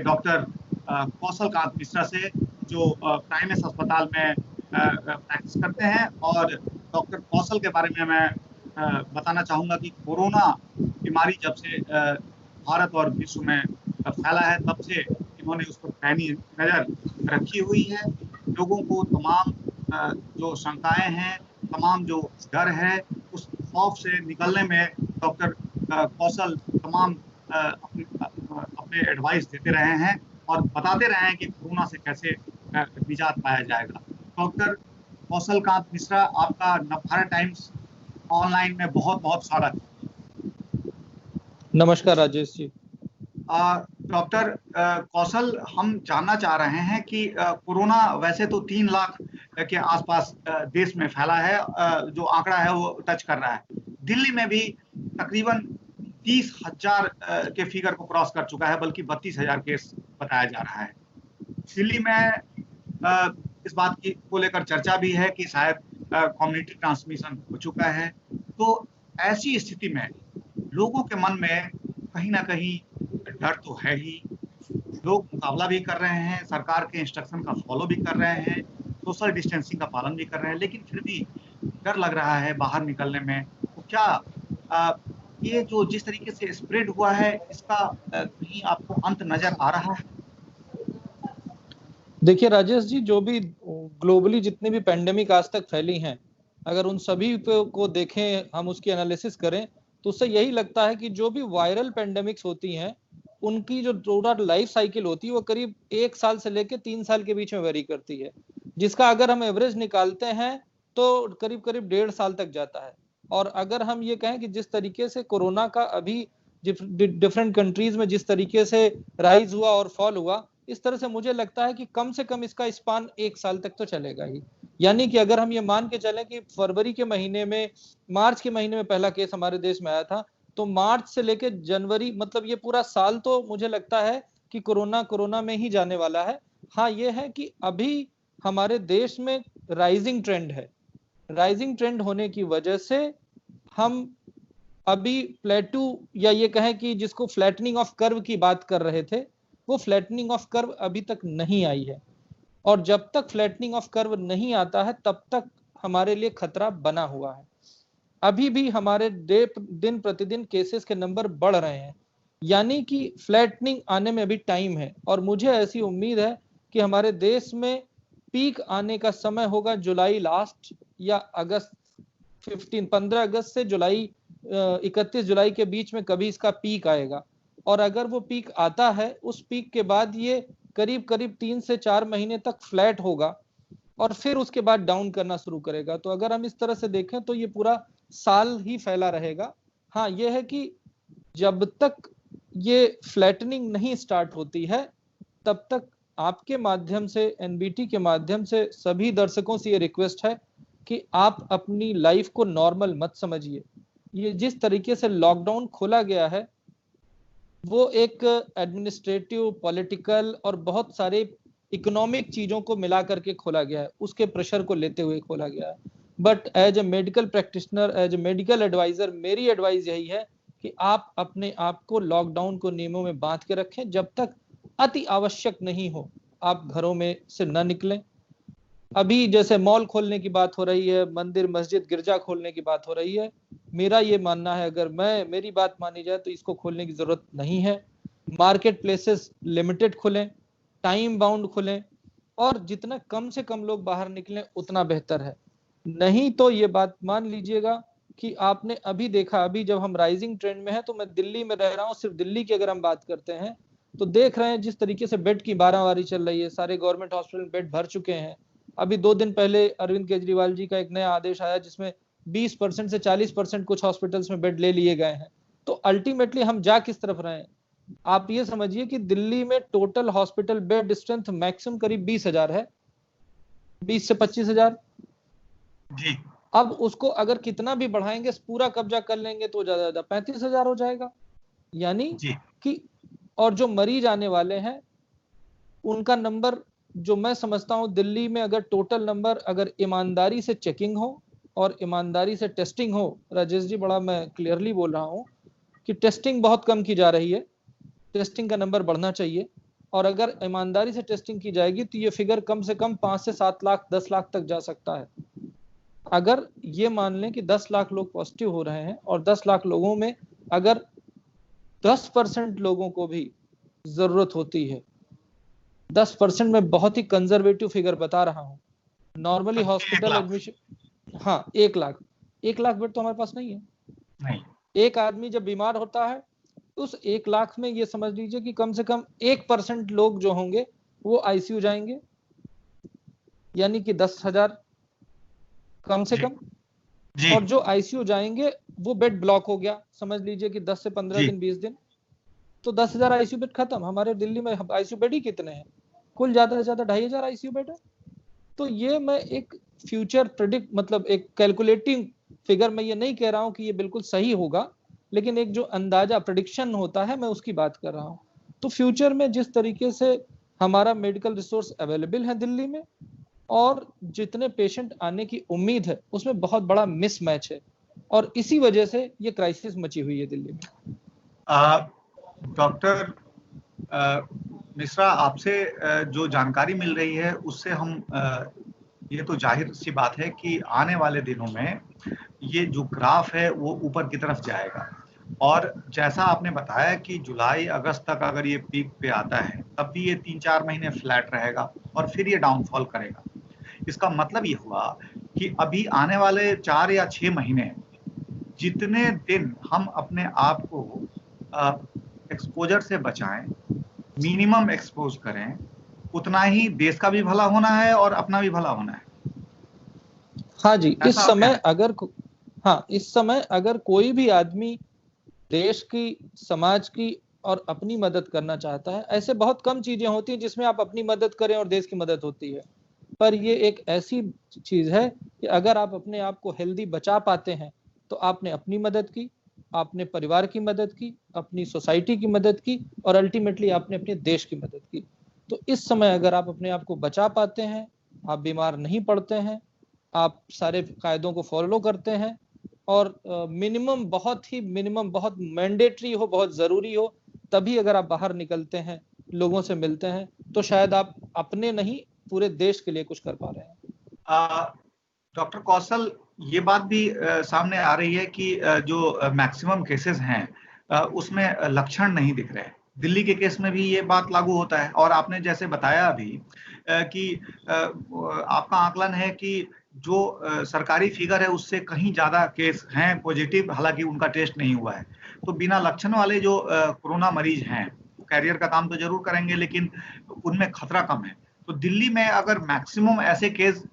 Doctor कौशल कांत मिश्रा से, जो primase अस्पताल में प्रैक्टिस करते हैं। और डॉक्टर कौशल के बारे में मैं बताना चाहूँगा कि कोरोना बीमारी जब से भारत और विश्व में फैला है, तब से इन्होंने उस पर पैनी नज़र रखी हुई है। लोगों को तमाम जो शंकाएँ हैं, तमाम जो डर है, उस खौफ से निकलने में डॉक्टर कौशल तमाम अपने एडवाइस देते रहे हैं और बताते रहे हैं कि कोरोना से कैसे निजात पाया जाएगा। डॉक्टर कौशल कांत मिश्रा, आपका नवभारत टाइम्स ऑनलाइन में बहुत-बहुत स्वागत। नमस्कार राजेश जी। डॉक्टर कौशल, हम जानना चाह रहे हैं कि कोरोना वैसे तो 3 लाख के आसपास देश में फैला है, जो आंकड़ा है वो टच कर रहा है। दिल्ली में भी तकरीबन 30,000 के फिगर को क्रॉस कर चुका है, बल्कि 32,000 केस बताया जा रहा है। दिल्ली में इस बात की को लेकर चर्चा भी है कि शायद कम्युनिटी ट्रांसमिशन हो चुका है। तो ऐसी स्थिति में लोगों के मन में कहीं ना कहीं डर तो है ही। लोग मुकाबला भी कर रहे हैं, सरकार के इंस्ट्रक्शन का फॉलो भी कर रहे हैं, सोशल डिस्टेंसिंग का पालन भी कर रहे हैं, लेकिन फिर भी डर लग रहा है बाहर निकलने में। तो क्या ये जो जिस तरीके से स्प्रेड हुआ है, इसका कहीं आपको अंत नजर आ रहा है? देखिए राजेश जी, जो भी ग्लोबली जितनी भी पैंडेमिक आज तक फैली हैं, अगर उन सभी को देखें, हम उसकी एनालिसिस करें, तो उससे यही लगता है कि जो भी वायरल पैंडेमिक्स होती हैं, उनकी जो टोटल लाइफ साइकिल होती है वो करीब 1 साल से लेकर 3 साल के बीच में वेरी करती है, जिसका अगर हम एवरेज निकालते हैं तो करीब करीब 1.5 साल तक जाता है। और अगर हम ये कहें कि जिस तरीके से कोरोना का अभी डिफरेंट कंट्रीज में जिस तरीके से राइज हुआ और फॉल हुआ, इस तरह से मुझे लगता है कि कम से कम इसका स्पान 1 साल तक तो चलेगा ही। यानी कि अगर हम ये मान के चलें कि फरवरी के महीने में, मार्च के महीने में पहला केस हमारे देश में आया था, तो मार्च से लेकर जनवरी, मतलब ये पूरा साल तो मुझे लगता है कि कोरोना में ही जाने वाला है। हाँ, ये है कि अभी हमारे देश में राइजिंग ट्रेंड है। राइजिंग ट्रेंड होने की वजह से हम अभी प्लेटू, या ये कहें कि जिसको फ्लैटनिंग ऑफ कर्व की बात कर रहे थे, वो फ्लैटनिंग ऑफ कर्व अभी तक नहीं आई है। और जब तक फ्लैटनिंग ऑफ कर्व नहीं आता है, तब तक हमारे लिए खतरा बना हुआ है। अभी भी हमारे दिन प्रतिदिन केसेस के नंबर बढ़ रहे हैं, यानी कि फ्लैटनिंग आने में अभी टाइम है। और मुझे ऐसी उम्मीद है कि हमारे देश में पीक आने का समय होगा जुलाई लास्ट या अगस्त 15 अगस्त से जुलाई 31 जुलाई के बीच में कभी इसका पीक आएगा। और अगर वो पीक आता है, उस पीक के बाद ये करीब करीब 3 से 4 महीने तक फ्लैट होगा और फिर उसके बाद डाउन करना शुरू करेगा। तो अगर हम इस तरह से देखें तो ये पूरा साल ही फैला रहेगा। हाँ, ये है कि जब तक ये फ्लैटनिंग नहीं स्टार्ट होती है, तब तक आपके माध्यम से, एनबीटी के माध्यम से सभी दर्शकों से ये रिक्वेस्ट है कि आप अपनी लाइफ को नॉर्मल मत समझिए। ये जिस तरीके से लॉकडाउन खोला गया है, वो एक एडमिनिस्ट्रेटिव, पॉलिटिकल और बहुत सारे इकोनॉमिक चीजों को मिला करके खोला गया है, उसके प्रेशर को लेते हुए खोला गया है। But as a medical practitioner, as a medical adviser, मेरी एडवाइस यही है कि आप अपने आप को लॉकडाउन को नियमों में बांध के रखें। जब तक अति आवश्यक नहीं हो, आप घरों में से न निकलें। अभी जैसे मॉल खोलने की बात हो रही है, मंदिर, मस्जिद, गिरजा खोलने की बात हो रही है, मेरा ये मानना है, अगर मेरी बात मानी जाए तो इसको खोलने की जरूरत नहीं है। मार्केट प्लेसेस लिमिटेड खुलें, टाइम बाउंड खुलें, और जितना कम से कम लोग बाहर निकलें उतना बेहतर है। नहीं तो ये बात मान लीजिएगा कि आपने अभी देखा, अभी जब हम राइजिंग ट्रेंड में है, तो मैं दिल्ली में रह रहा हूँ, सिर्फ दिल्ली की अगर हम बात करते हैं तो देख रहे हैं जिस तरीके से बेड की बाराबारी चल रही है। सारे गवर्नमेंट हॉस्पिटल बेड भर चुके हैं। अभी 2 दिन पहले अरविंद केजरीवाल जी का एक नया आदेश आया, जिसमें 20% से 40% कुछ हॉस्पिटल्स में बेड ले लिए गए हैं। तो अल्टीमेटली हम जा किस तरफ रहे हैं? आप ये समझिए कि दिल्ली में total hospital bed strength maximum करीब 20,000 है, 20 से 25,000। जी। अब उसको अगर कितना भी बढ़ाएंगे, पूरा कब्जा कर लेंगे, तो ज्यादा 35,000 हो जाएगा। यानी कि और जो मरीज आने वाले हैं उनका नंबर, जो मैं समझता हूं दिल्ली में अगर टोटल नंबर, अगर ईमानदारी से चेकिंग हो और ईमानदारी से टेस्टिंग हो, राजेश जी, बड़ा मैं क्लियरली बोल रहा हूं कि टेस्टिंग बहुत कम की जा रही है, टेस्टिंग का नंबर बढ़ना चाहिए। और अगर ईमानदारी से टेस्टिंग की जाएगी तो ये फिगर कम से कम 5 से 7 लाख 10 लाख तक जा सकता है। अगर ये मान लें कि 10 लाख लोग पॉजिटिव हो रहे हैं और 10 लाख लोगों में अगर 10% लोगों को भी जरूरत होती है, 10% में बहुत ही कंजर्वेटिव फिगर बता रहा हूं, नॉर्मली हॉस्पिटल एडमिशन, हाँ 1 लाख बेड तो हमारे पास नहीं है। नहीं। एक आदमी जब बीमार होता है उस 1 लाख में ये समझ लीजिए कि कम से कम 1% लोग जो होंगे वो आईसीयू जाएंगे, यानी कि 10,000 कम से कम। और जो आईसीयू जाएंगे वो बेड ब्लॉक हो गया, समझ लीजिए कि 10 से 15 दिन 20 दिन, तो 10,000 आईसीयू बेड खत्म। हमारे दिल्ली में आईसीयू बेड ही कितने हैं? कुल ज्यादा से ज्यादा 2,500 आईसीयू बेड है। तो ये मैं एक फ्यूचर प्रेडिक्ट, मतलब एक कैलकुलेटिंग फिगर, मैं ये नहीं कह रहा हूं कि ये बिल्कुल सही होगा, लेकिन एक जो अंदाजा प्रेडिक्शन होता है मैं उसकी बात कर रहा हूं। तो फ्यूचर में जिस तरीके से हमारा मेडिकल रिसोर्स अवेलेबल है दिल्ली में और जितने पेशेंट आने की उम्मीद है उसमें बहुत बड़ा मिसमैच है, और इसी वजह से ये क्राइसिस मची हुई है दिल्ली में। डॉक्टर मिश्रा, आपसे जो जानकारी मिल रही है उससे हम ये तो जाहिर सी बात है कि आने वाले दिनों में ये जो ग्राफ है वो ऊपर की तरफ जाएगा, और जैसा आपने बताया कि जुलाई अगस्त तक अगर ये पीक पे आता है तब भी ये 3-4 महीने फ्लैट रहेगा और फिर ये डाउनफॉल करेगा। इसका मतलब ये हुआ कि अभी आने वाले 4 या 6 महीने जितने दिन हम अपने आप को एक्सपोजर से बचाएं, मिनिमम एक्सपोज करें, उतना ही देश का भी भला होना है और अपना भी भला होना है। हाँ जी, इस समय अगर कोई भी आदमी देश की, समाज की और अपनी मदद करना चाहता है, ऐसे बहुत कम चीजें होती हैं जिसमें आप अपनी मदद करें और देश की मदद होती है, पर ये एक ऐसी चीज है कि अगर आप अपने आप को हेल्दी बचा पाते हैं तो आपने अपनी मदद की, आपने परिवार की मदद की, अपनी सोसाइटी की मदद की और अल्टीमेटली आपने अपने देश की मदद की। तो इस समय अगर आप अपने आप को बचा पाते हैं, आप बीमार नहीं पड़ते हैं, आप सारे कायदों को फॉलो करते हैं और मिनिमम, बहुत मैंडेटरी हो, बहुत जरूरी हो, तभी अगर आप बाहर निकलते हैं, लोगों से मिलते हैं, तो शायद आप अपने नहीं पूरे देश के लिए कुछ कर पा रहे हैं। डॉक्टर कौशल, ये बात भी सामने आ रही है कि जो मैक्सिमम केसेस हैं उसमें लक्षण नहीं दिख रहे। दिल्ली के केस में भी ये बात लागू होता है, और आपने जैसे बताया अभी कि आपका आकलन है कि जो सरकारी फिगर है उससे कहीं ज्यादा केस हैं पॉजिटिव, हालांकि उनका टेस्ट नहीं हुआ है। तो बिना लक्षण वाले जो कोरोना मरीज हैं वो कैरियर का काम तो जरूर करेंगे, लेकिन उनमें खतरा कम है। तो दिल्ली में अगर मैक्सिमम ऐसे केस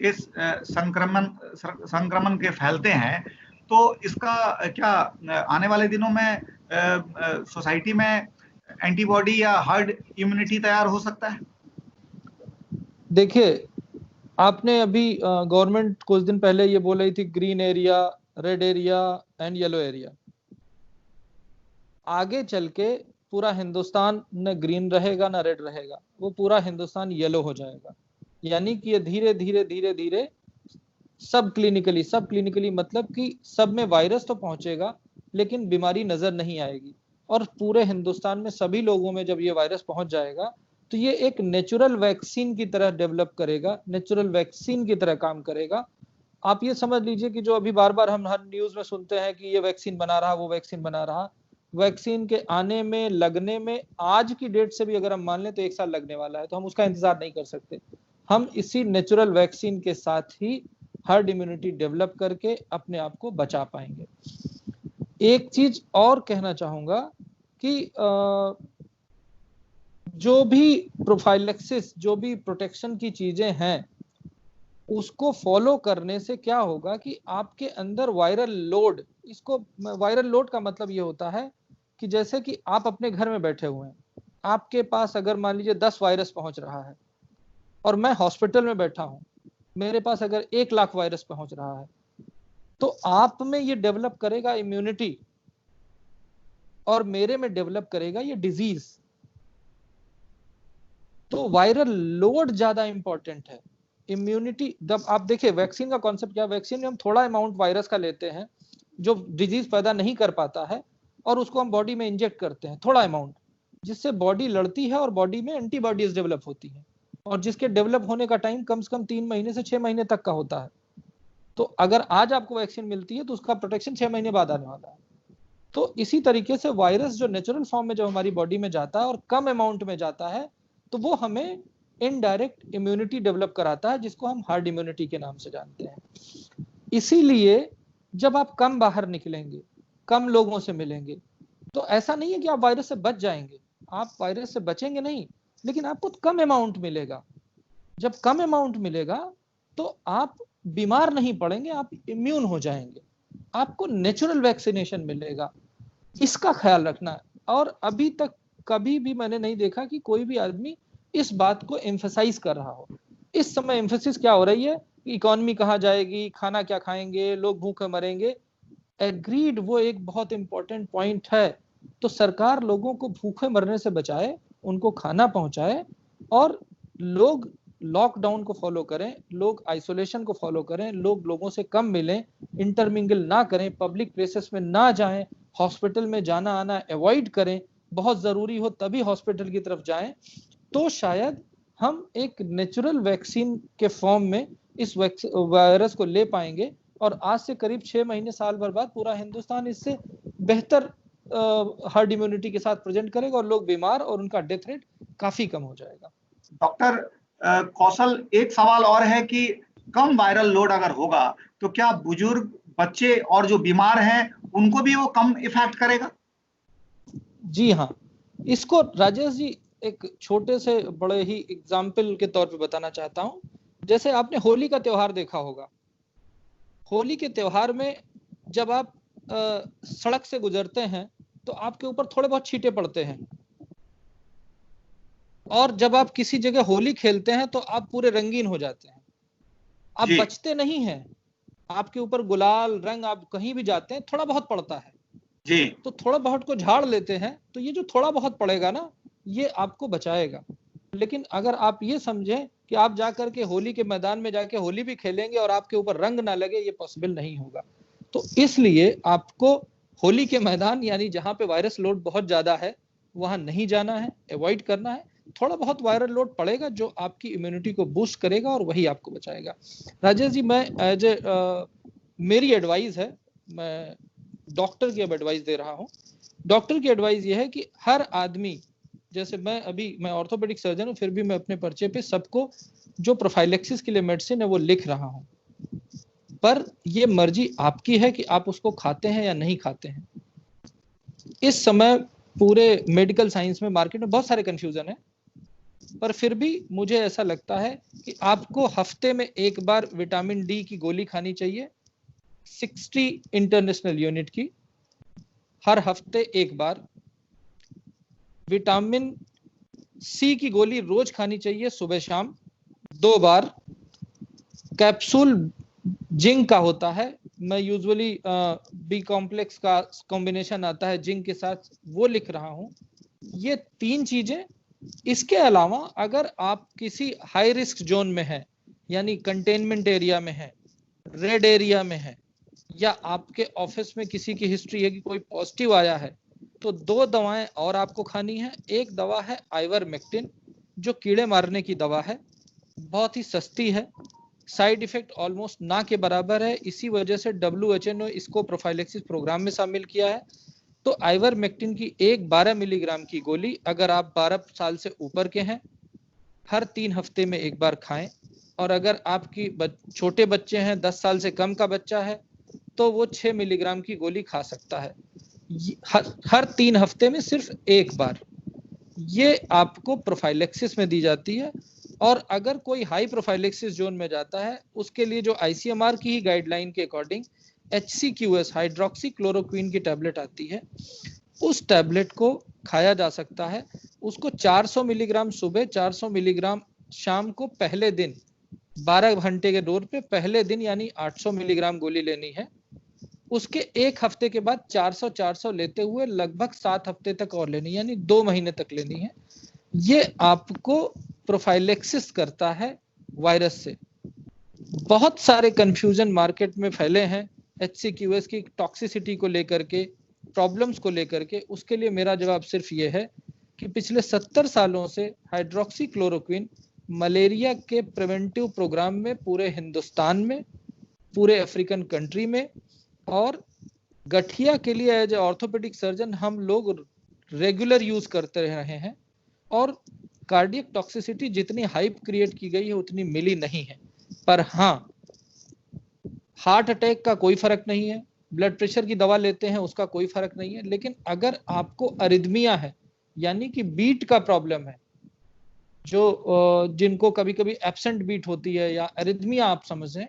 इस संक्रमण के फैलते हैं तो इसका क्या आने वाले दिनों में सोसाइटी में एंटीबॉडी या हर्ड इम्यूनिटी तैयार हो सकता है? देखिए, आपने अभी गवर्नमेंट कुछ दिन पहले ये बोल रही थी green area, red area and yellow area. आगे चल के पूरा हिंदुस्तान न ग्रीन रहेगा न रेड रहेगा, वो पूरा हिंदुस्तान येलो हो जाएगा। यानी कि ये धीरे धीरे सब क्लिनिकली मतलब कि सब में वायरस तो पहुंचेगा लेकिन बीमारी नजर नहीं आएगी, और पूरे हिंदुस्तान में सभी लोगों में जब ये वायरस पहुंच जाएगा तो ये एक नेचुरल वैक्सीन की तरह डेवलप करेगा, नेचुरल वैक्सीन की तरह काम करेगा। आप ये समझ लीजिए कि जो अभी बार बार हम हर न्यूज में सुनते हैं कि ये वैक्सीन बना रहा, वो वैक्सीन बना रहा, वैक्सीन के आने में, लगने में, आज की डेट से भी अगर हम मान लें तो 1 साल लगने वाला है, तो हम उसका इंतजार नहीं कर सकते। हम इसी नेचुरल वैक्सीन के साथ ही हर्ड इम्यूनिटी डेवलप करके अपने आप को बचा पाएंगे। एक चीज और कहना चाहूंगा कि जो भी प्रोफाइलेक्सिस, जो भी प्रोटेक्शन की चीजें हैं, उसको फॉलो करने से क्या होगा कि आपके अंदर वायरल लोड, इसको वायरल लोड का मतलब ये होता है कि जैसे कि आप अपने घर में बैठे हुए हैं, आपके पास अगर मान लीजिए 10 वायरस पहुंच रहा है और मैं हॉस्पिटल में बैठा हूं, मेरे पास अगर 1 लाख वायरस पहुंच रहा है, तो आप में ये डेवलप करेगा इम्यूनिटी और मेरे में डेवलप करेगा ये डिजीज। तो वायरल लोड ज्यादा इंपॉर्टेंट है। इम्यूनिटी, जब आप देखिए वैक्सीन का कॉन्सेप्ट क्या, वैक्सीन में हम थोड़ा अमाउंट वायरस का लेते हैं जो डिजीज पैदा नहीं कर पाता है और उसको हम बॉडी में इंजेक्ट करते हैं, थोड़ा अमाउंट, जिससे बॉडी लड़ती है और बॉडी में एंटीबॉडीज डेवलप होती हैं, और जिसके डेवलप होने का टाइम कम से कम 3 महीने से 6 महीने तक का होता है। तो अगर आज आपको वैक्सीन मिलती है तो उसका प्रोटेक्शन 6 महीने बाद आने वाला है। तो इसी तरीके से वायरस जो नेचुरल फॉर्म में जब हमारी बॉडी में जाता है और कम अमाउंट में जाता है, तो वो हमें इनडायरेक्ट इम्यूनिटी डेवलप कराता है, जिसको हम हार्ड इम्यूनिटी के नाम से जानते हैं। इसीलिए जब आप कम बाहर निकलेंगे, कम लोगों से मिलेंगे, तो ऐसा नहीं है कि आप वायरस से बच जाएंगे, आप वायरस से बचेंगे नहीं, लेकिन आपको कम अमाउंट मिलेगा। जब कम अमाउंट मिलेगा तो आप बीमार नहीं पड़ेंगे, आप इम्यून हो जाएंगे, आपको नेचुरल वैक्सीनेशन मिलेगा। इसका ख्याल रखना है। और अभी तक कभी भी मैंने नहीं देखा कि कोई भी आदमी इस बात को एम्फसाइज कर रहा हो। इस समय एम्फेसिस क्या हो रही है, इकोनॉमी कहाँ जाएगी, खाना क्या खाएंगे, लोग भूखे मरेंगे। एग्रीड, वो एक बहुत इंपॉर्टेंट पॉइंट है। तो सरकार लोगों को भूखे मरने से बचाए, उनको खाना पहुंचाए, और लोग लॉकडाउन को फॉलो करें, लोग आइसोलेशन को फॉलो करें, लोग लोगों से कम मिलें, इंटरमिंगल ना करें, पब्लिक प्लेसेस में ना जाएं, हॉस्पिटल में जाना आना अवॉइड करें, बहुत जरूरी हो तभी हॉस्पिटल की तरफ जाएं। तो शायद हम एक नेचुरल वैक्सीन के फॉर्म में इस वायरस को ले पाएंगे, और आज से करीब 6 महीने साल भर बाद पूरा हिंदुस्तान इससे बेहतर हर्ड इम्यूनिटी के साथ प्रेजेंट करेगा, और लोग बीमार और उनका डेथ रेट काफी कम हो जाएगा। डॉक्टर कौशल, एक सवाल और है कि कम वायरल लोड अगर होगा तो क्या बुजुर्ग, बच्चे और जो बीमार हैं उनको भी वो कम इफेक्ट करेगा? जी हाँ, इसको राजेश जी एक छोटे से बड़े ही एग्जाम्पल के तौर पे बताना चाहता हूँ। जैसे आपने होली का त्योहार देखा होगा, होली के त्योहार में जब आप सड़क से गुजरते हैं तो आपके ऊपर थोड़े बहुत छींटे पड़ते हैं, और जब आप किसी जगह होली खेलते हैं तो आप पूरे रंगीन हो जाते हैं। आप बचते नहीं हैं, आपके ऊपर गुलाल रंग, आप कहीं भी जाते हैं थोड़ा बहुत पड़ता है जी। तो थोड़ा बहुत को झाड़ लेते हैं, तो ये जो थोड़ा बहुत पड़ेगा ना, ये आपको बचाएगा। लेकिन अगर आप ये समझें कि आप जाकर के होली के मैदान में जाके होली भी खेलेंगे और आपके ऊपर रंग ना लगे, ये पॉसिबल नहीं होगा। तो इसलिए आपको होली के मैदान, यानी जहां पे वायरस लोड बहुत ज्यादा है, वहां नहीं जाना है, अवॉइड करना है। थोड़ा बहुत वायरल लोड पड़ेगा जो आपकी इम्यूनिटी को बूस्ट करेगा और वही आपको बचाएगा। राजेश जी, मैं एज ए मेरी एडवाइस है, मैं डॉक्टर की अब एडवाइस दे रहा हूँ। डॉक्टर की एडवाइस ये है कि हर आदमी, जैसे मैं ऑर्थोपेडिक सर्जन हूँ, फिर भी मैं अपने पर्चे पे सबको जो प्रोफाइलेक्सिस के लिए मेडिसिन है वो लिख रहा हूँ, पर ये मर्जी आपकी है कि आप उसको खाते हैं या नहीं खाते हैं। इस समय पूरे मेडिकल साइंस में, मार्केट में बहुत सारे कंफ्यूजन है, पर फिर भी मुझे ऐसा लगता है कि आपको हफ्ते में एक बार विटामिन डी की गोली खानी चाहिए, 60 इंटरनेशनल यूनिट की, हर हफ्ते एक बार। विटामिन सी की गोली रोज खानी चाहिए, सुबह शाम 2 बार। कैप्सूल जिंक का होता है, मैं यूजुअली बी कॉम्प्लेक्स का कॉम्बिनेशन आता है जिंक के साथ, वो लिख रहा हूं। ये 3 चीजें। इसके अलावा अगर आप किसी हाई रिस्क जोन में है, यानी कंटेनमेंट एरिया में है, रेड एरिया में है, या आपके ऑफिस में किसी की हिस्ट्री है कि कोई पॉजिटिव आया है, तो 2 दवाएं और आपको खानी है। एक दवा है आइवरमेक्टिन, जो कीड़े मारने की दवा है, बहुत ही सस्ती है, साइड इफेक्ट ऑलमोस्ट ना के बराबर है। इसी वजह से WHO ने इसको प्रोफाइलेक्सिस प्रोग्राम में शामिल किया है। तो आइवरमेक्टिन की एक 12 मिलीग्राम की गोली, अगर आप 12 साल से ऊपर के हैं, हर 3 हफ्ते में एक बार खाएं। और अगर आपकी छोटे बच्चे हैं, 10 साल से कम का बच्चा है, तो वो 6 मिलीग्राम की गोली खा सकता है, हर 3 हफ्ते में सिर्फ एक बार। ये आपको प्रोफाइलेक्सिस में दी जाती है। और अगर कोई हाई प्रोफाइलेक्सिस जोन में जाता है, उसके लिए जो ICMR की ही गाइडलाइन के अकॉर्डिंग HCQS, हाइड्रोक्सी क्लोरोक्वीन की टैबलेट आती है, उस टैबलेट को खाया जा सकता है। उसको 400 मिलीग्राम सुबह, 400 मिलीग्राम शाम को, पहले दिन 12 घंटे के डोज पे, पहले दिन यानी 800 मिलीग्राम गोली लेनी है। उसके एक हफ्ते के बाद 400 लेते हुए लगभग 7 हफ्ते तक और लेनी है, यानी 2 महीने तक लेनी है। ये आपको प्रोफाइलेक्सिस करता है वायरस से। बहुत सारे कंफ्यूजन मार्केट में फैले हैं HCQS की टॉक्सिसिटी को लेकर के, प्रॉब्लम्स को लेकर के। उसके लिए मेरा जवाब सिर्फ ये है कि पिछले 70 सालों से हाइड्रोक्सी क्लोरोक्विन मलेरिया के प्रिवेंटिव प्रोग्राम में पूरे हिंदुस्तान में, पूरे अफ्रीकन कंट्री में, और गठिया के लिए एज ए ऑर्थोपेडिक सर्जन हम लोग रेगुलर यूज करते रहे हैं, और कार्डियक टॉक्सिसिटी जितनी हाइप क्रिएट की गई है उतनी मिली नहीं है। पर हाँ, हार्ट अटैक का कोई फर्क नहीं है, ब्लड प्रेशर की दवा लेते हैं उसका कोई फर्क नहीं है, लेकिन अगर आपको अरिदमिया है यानी कि बीट का प्रॉब्लम है, जो जिनको कभी कभी एब्सेंट बीट होती है या अरिदमिया आप समझें,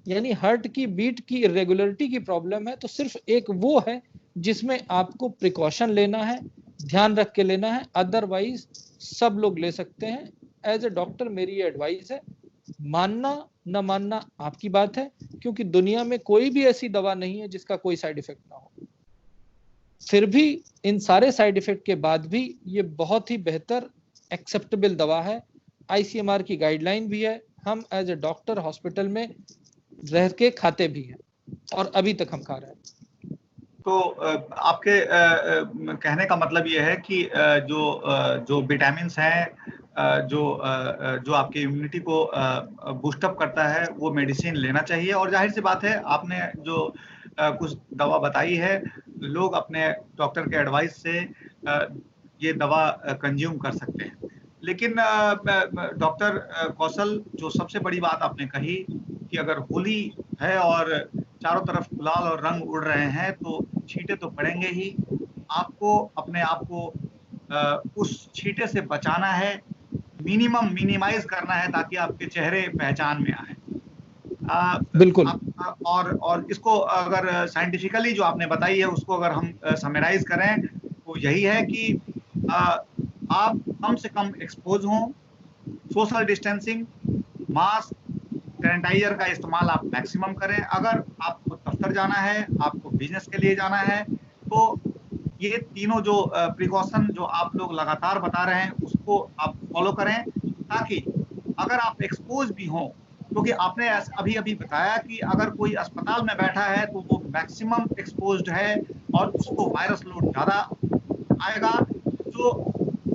यानी हार्ट की बीट की इरेगुलरिटी की प्रॉब्लम है, तो सिर्फ एक वो है जिसमें आपको प्रिकॉशन लेना है, ध्यान रख के लेना है, अदरवाइज सब लोग ले सकते हैं। एज ए डॉक्टर मेरी ये एडवाइस है, मानना न मानना आपकी बात है, क्योंकि दुनिया में कोई भी ऐसी दवा नहीं है जिसका कोई साइड इफेक्ट ना हो। फिर भी इन सारे साइड इफेक्ट के बाद भी ये बहुत ही बेहतर एक्सेप्टेबल दवा है, आईसीएमआर की गाइडलाइन भी है, हम एज ए डॉक्टर हॉस्पिटल में रह के खाते भी हैं और अभी तक हम खा रहे हैं। तो आपके कहने का मतलब ये है कि जो विटामिन हैं, जो आपके इम्यूनिटी को बूस्टअप करता है, वो मेडिसिन लेना चाहिए। और जाहिर सी बात है, आपने जो कुछ दवा बताई है, लोग अपने डॉक्टर के एडवाइस से ये दवा कंज्यूम कर सकते हैं। लेकिन डॉक्टर कौशल, जो सबसे बड़ी बात आपने कही कि अगर होली है और चारों तरफ गुलाल और रंग उड़ रहे हैं तो छींटे तो पड़ेंगे ही। आपको अपने आप को उस छींटे से बचाना है, मिनिमाइज करना है, ताकि आपके चेहरे पहचान में आए। बिल्कुल। और इसको अगर साइंटिफिकली जो आपने बताई है उसको अगर हम समराइज करें तो यही है कि आप कम से कम एक्सपोज हों, सोशल डिस्टेंसिंग, मास्क, सैनिटाइजर का इस्तेमाल आप मैक्सिमम करें। अगर आपको दफ्तर जाना है, आपको बिजनेस के लिए जाना है, तो ये तीनों जो प्रिकॉशन जो आप लोग लगातार बता रहे हैं उसको आप फॉलो करें, ताकि अगर आप एक्सपोज भी हों, क्योंकि आपने अभी बताया कि अगर कोई अस्पताल में बैठा है तो वो मैक्सिमम एक्सपोज्ड है और उसको वायरस लोड ज़्यादा आएगा। जो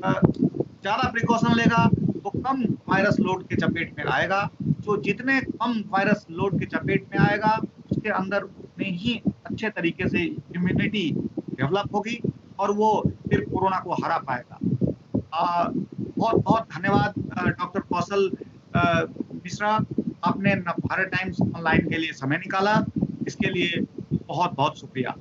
ज़्यादा प्रिकॉशन लेगा वो कम वायरस लोड के चपेट में आएगा। जो जितने कम वायरस लोड के चपेट में आएगा उसके अंदर उतने ही अच्छे तरीके से इम्यूनिटी डेवलप होगी और वो फिर कोरोना को हरा पाएगा। बहुत बहुत धन्यवाद डॉक्टर कौशल मिश्रा, आपने भारत टाइम्स ऑनलाइन के लिए समय निकाला, इसके लिए बहुत बहुत शुक्रिया।